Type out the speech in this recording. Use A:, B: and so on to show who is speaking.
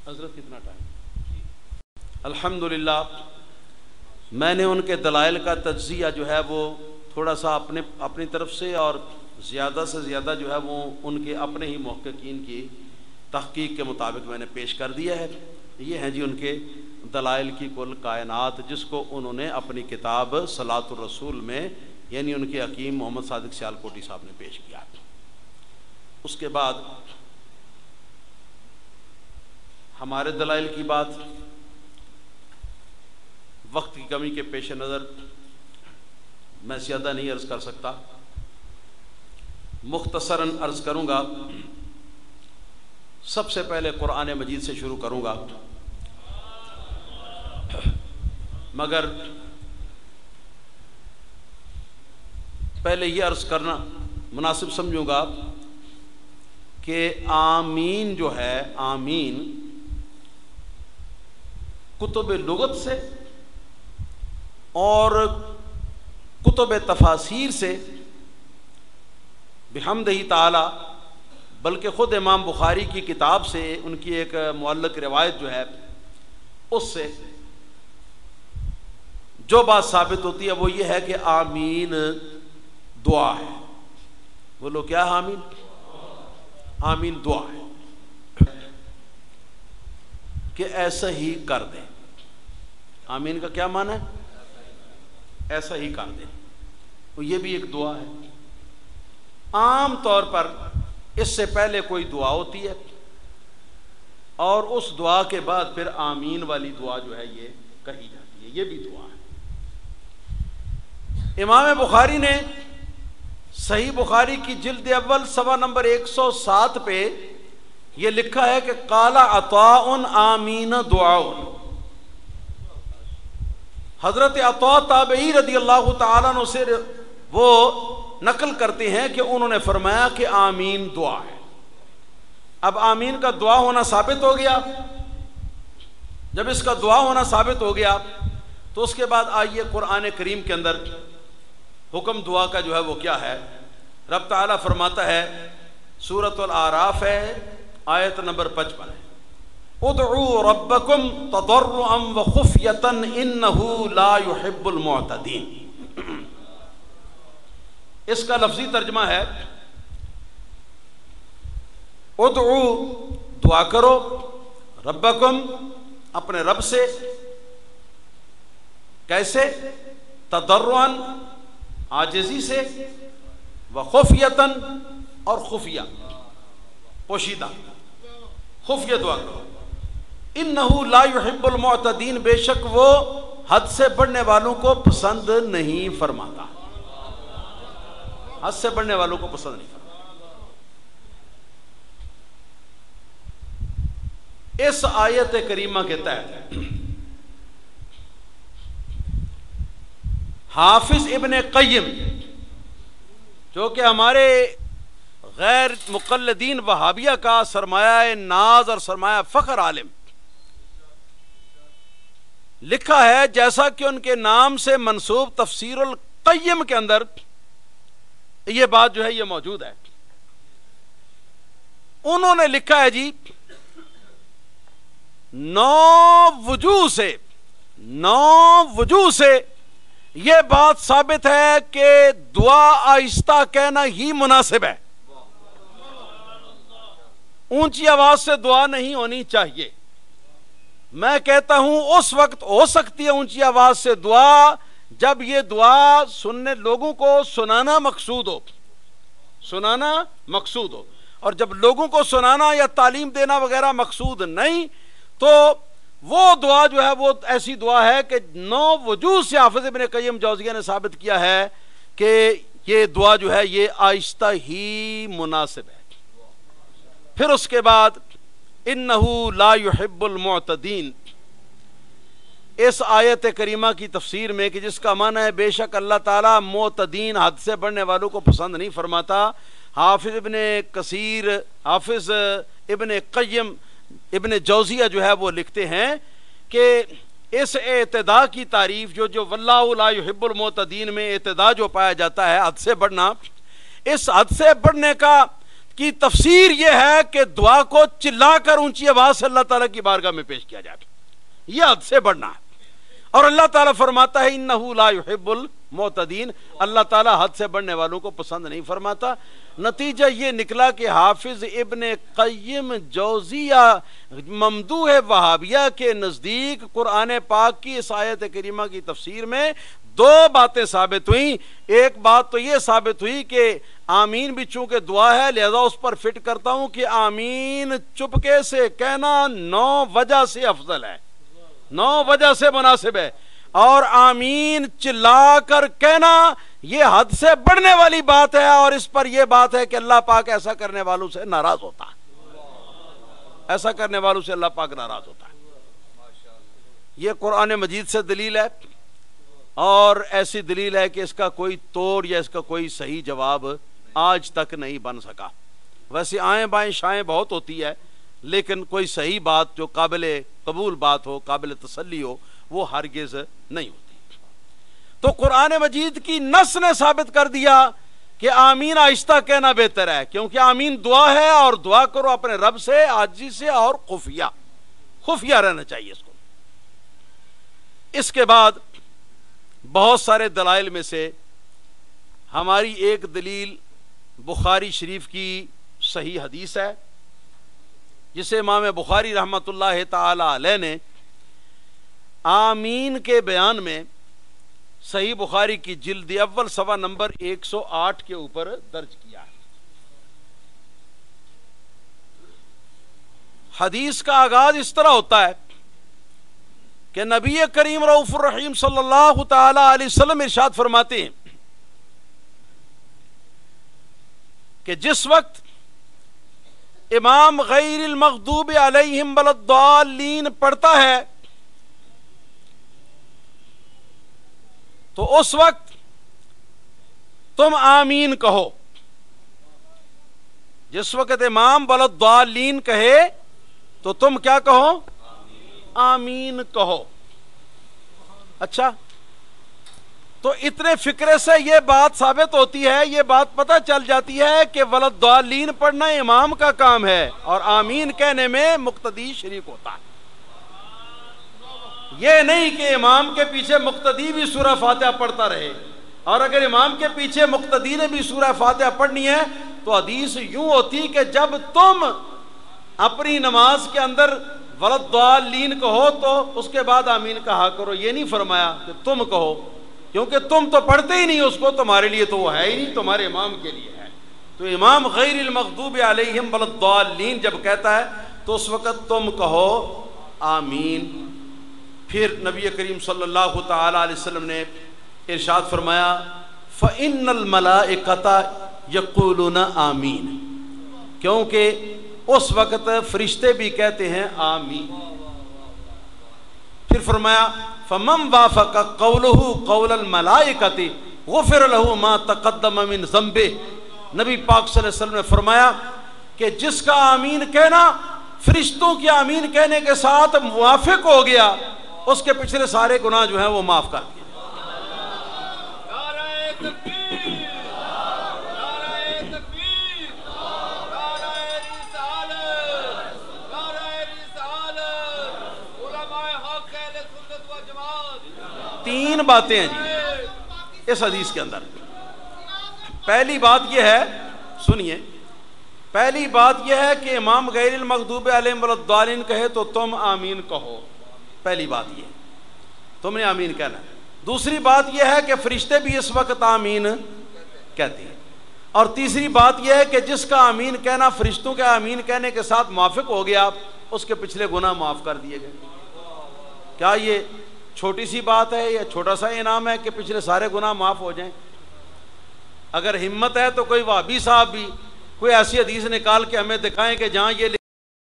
A: حضرت کتنا ٹائم؟ الحمدللہ میں نے ان کے دلائل کا تجزیہ جو ہے وہ تھوڑا سا اپنی طرف سے اور زیادہ سے زیادہ جو ہے وہ ان کے اپنے ہی محققین کی تحقیق کے مطابق میں نے پیش کر دیا ہے۔ یہ ہیں جی ان کے دلائل کی کل کائنات، جس کو انہوں نے اپنی کتاب صلاۃ الرسول میں یعنی ان کے حکیم محمد صادق سیالکوٹی صاحب نے پیش کیا۔ اس کے بعد ہمارے دلائل کی بات وقت کی کمی کے پیش نظر میں زیادہ نہیں عرض کر سکتا، مختصراً عرض کروں گا۔ سب سے پہلے قرآن مجید سے شروع کروں گا، مگر پہلے یہ عرض کرنا مناسب سمجھوں گا کہ آمین جو ہے، آمین کتب لغت سے اور کتب تفاسیر سے بحمدہ تعالی، بلکہ خود امام بخاری کی کتاب سے ان کی ایک معلق روایت جو ہے اس سے جو بات ثابت ہوتی ہے وہ یہ ہے کہ آمین دعا ہے۔ بولو کیا آمین؟ آمین دعا ہے کہ ایسا ہی کر دیں۔ آمین کا کیا معنی ہے؟ ایسا ہی کر دیں۔ تو یہ بھی ایک دعا ہے۔ عام طور پر اس سے پہلے کوئی دعا ہوتی ہے اور اس دعا کے بعد پھر آمین والی دعا جو ہے یہ کہی جاتی ہے، یہ بھی دعا ہے۔ امام بخاری نے صحیح بخاری کی جلد اول صفحہ نمبر 107 پہ یہ لکھا ہے کہ قال عطاء آمین دعاء۔ حضرت عطاء تابعی رضی اللہ تعالیٰ عنہ سے وہ نقل کرتے ہیں کہ انہوں نے فرمایا کہ آمین دعا ہے۔ اب آمین کا دعا ہونا ثابت ہو گیا۔ جب اس کا دعا ہونا ثابت ہو گیا تو اس کے بعد آئیے قرآن کریم کے اندر حکم دعا کا جو ہے وہ کیا ہے۔ رب تعالیٰ فرماتا ہے، سورۃ الاعراف ہے، آیت نمبر 55 ہے، ادعوا ربکم تضرعا وخفیۃ انہ لا يحب المعتدین۔ اس کا لفظی ترجمہ ہے ادعو دعا کرو، ربکم اپنے رب سے، کیسے؟ تضرعا عاجزی سے، وخفیۃ اور خفیہ پوشیدہ، خفیہ دعا کرو۔ انہ لا يحب المعتدین، بے شک وہ حد سے بڑھنے والوں کو پسند نہیں فرماتا، حد سے بڑھنے والوں کو پسند نہیں فرماتا۔ اس آیت کریمہ کے تحت حافظ ابن قیم جو کہ ہمارے غیر مقلدین وہابیہ کا سرمایہ ناز اور سرمایہ فخر عالم، لکھا ہے جیسا کہ ان کے نام سے منسوب تفسیر القیم کے اندر یہ بات جو ہے یہ موجود ہے۔ انہوں نے لکھا ہے جی 9 وجوہ سے یہ بات ثابت ہے کہ دعا آہستہ کہنا ہی مناسب ہے، اونچی آواز سے دعا نہیں ہونی چاہیے۔ میں کہتا ہوں اس وقت ہو سکتی ہے اونچی آواز سے دعا جب یہ دعا سننے لوگوں کو سنانا مقصود ہو، اور جب لوگوں کو سنانا یا تعلیم دینا وغیرہ مقصود نہیں تو وہ دعا جو ہے وہ ایسی دعا ہے کہ 9 وجوہ سے حافظ ابن قیم جوزیہ نے ثابت کیا ہے کہ یہ دعا جو ہے یہ آہستہ ہی مناسب ہے۔ پھر اس کے بعد انہو لا يحب المعتدین، اس آیت کریمہ کی تفسیر میں کہ جس کا معنی ہے بے شک اللہ تعالیٰ معتدین حد سے بڑھنے والوں کو پسند نہیں فرماتا، حافظ ابن قیم ابن جوزیہ جو ہے وہ لکھتے ہیں کہ اس اعتداء کی تعریف جو واللہ لا يحب المعتدین میں اعتداء جو پایا جاتا ہے حد سے بڑھنا، اس حد سے بڑھنے کا کی تفسیر یہ ہے کہ دعا کو چلا کر اونچی آواز سے اللہ تعالیٰ کی بارگاہ میں پیش کیا جائے، یہ حد سے بڑھنا ہے۔ اور اللہ تعالیٰ فرماتا ہے انہ لا یحب المعتدین، اللہ تعالیٰ حد سے بڑھنے والوں کو پسند نہیں فرماتا۔ نتیجہ یہ نکلا کہ حافظ ابن قیم جوزیہ ممدوح وہابیہ کے نزدیک قرآن پاک کی اس آیت کریمہ کی تفسیر میں دو باتیں ثابت ہوئیں۔ ایک بات تو یہ ثابت ہوئی کہ آمین بھی چونکہ دعا ہے لہذا اس پر فٹ کرتا ہوں کہ آمین چپکے سے کہنا 9 وجہ سے افضل ہے، 9 وجہ سے مناسب ہے، اور آمین چلا کر کہنا یہ حد سے بڑھنے والی بات ہے، اور اس پر یہ بات ہے کہ اللہ پاک ایسا کرنے والوں سے ناراض ہوتا ہے، ایسا کرنے والوں سے اللہ پاک ناراض ہوتا ہے۔ یہ قرآن مجید سے دلیل ہے، اور ایسی دلیل ہے کہ اس کا کوئی توڑ یا اس کا کوئی صحیح جواب آج تک نہیں بن سکا۔ ویسے آئیں بائیں شائیں بہت ہوتی ہے، لیکن کوئی صحیح بات جو قابل قبول بات ہو، قابل تسلی ہو، وہ ہرگز نہیں ہوتی۔ تو قرآن مجید کی نص نے ثابت کر دیا کہ آمین آہستہ کہنا بہتر ہے، کیونکہ آمین دعا ہے، اور دعا کرو اپنے رب سے عاجزی سے اور خفیہ رہنا چاہیے اس کو۔ اس کے بعد بہت سارے دلائل میں سے ہماری ایک دلیل بخاری شریف کی صحیح حدیث ہے، جسے امام بخاری رحمۃ اللہ تعالی علیہ نے آمین کے بیان میں صحیح بخاری کی جلد اول صفحہ نمبر 108 کے اوپر درج کیا ہے۔ حدیث کا آغاز اس طرح ہوتا ہے کہ نبی کریم رؤوف الرحیم صلی اللہ تعالی علیہ وسلم ارشاد فرماتے ہیں کہ جس وقت امام غیر المغضوب علیہم ولا الضالین پڑھتا ہے تو اس وقت تم آمین کہو۔ جس وقت امام ولا الضالین کہے تو تم کیا کہو؟ آمین کہو۔ اچھا، تو اتنے فکرے سے یہ بات ثابت ہوتی ہے، یہ بات پتہ چل جاتی ہے کہ ولدالین پڑھنا امام کا کام ہے، اور آمین کہنے میں مقتدی شریک ہوتا ہے۔ یہ نہیں کہ امام کے پیچھے مقتدی بھی سورہ فاتحہ پڑھتا رہے، اور اگر امام کے پیچھے مقتدی نے بھی سورہ فاتحہ پڑھنی ہے تو حدیث یوں ہوتی کہ جب تم اپنی نماز کے اندر ولدالین کہو تو اس کے بعد آمین کہا کرو۔ یہ نہیں فرمایا کہ تم کہو، کیونکہ تم تو پڑھتے ہی نہیں اس کو، تمہارے لیے تو وہ ہے ہی نہیں، تمہارے امام کے لیے ہے۔ تو امام غیر المغضوب علیہم ولدالین جب کہتا ہے تو اس وقت تم کہو آمین۔ پھر نبی کریم صلی اللہ تعالی علیہ وسلم نے ارشاد فرمایا فَإِنَّ الْمَلَائِكَةَ يَقُولُونَ آمین، کیونکہ اس وقت فرشتے بھی کہتے ہیں آمین۔ پھر فرمایا فَمَنْ وَافَقَ قَوْلُهُ قَوْلَ الْمَلَائِكَةِ غُفِرَ لَهُ مَا تَقَدَّمَ مِنْ ذَنْبِهِ۔ نبی پاک صلی اللہ علیہ وسلم نے فرمایا کہ جس کا آمین کہنا فرشتوں کی آمین کہنے کے ساتھ موافق ہو گیا، اس کے پچھلے سارے گناہ جو ہیں وہ معاف کر دیے۔ تین باتیں ہیں جی اس حدیث کے اندر۔ پہلی بات یہ ہے، سنیے، پہلی بات یہ ہے کہ امام غیر المغضوب علیہم ولا کہے تو تم آمین کہو، پہلی بات یہ تم نے آمین کہنا ہے۔ دوسری بات یہ ہے کہ فرشتے بھی اس وقت آمین کہتے ہیں، اور تیسری بات یہ ہے کہ جس کا آمین کہنا فرشتوں کے آمین کہنے کے ساتھ موافق ہو گیا، اس کے پچھلے گناہ معاف کر دیے گئے۔ کیا یہ چھوٹی سی بات ہے یا چھوٹا سا انعام ہے کہ پچھلے سارے گناہ معاف ہو جائیں؟ اگر ہمت ہے تو کوئی وہابی صاحب بھی کوئی ایسی حدیث نکال کے ہمیں دکھائیں کہ جہاں یہ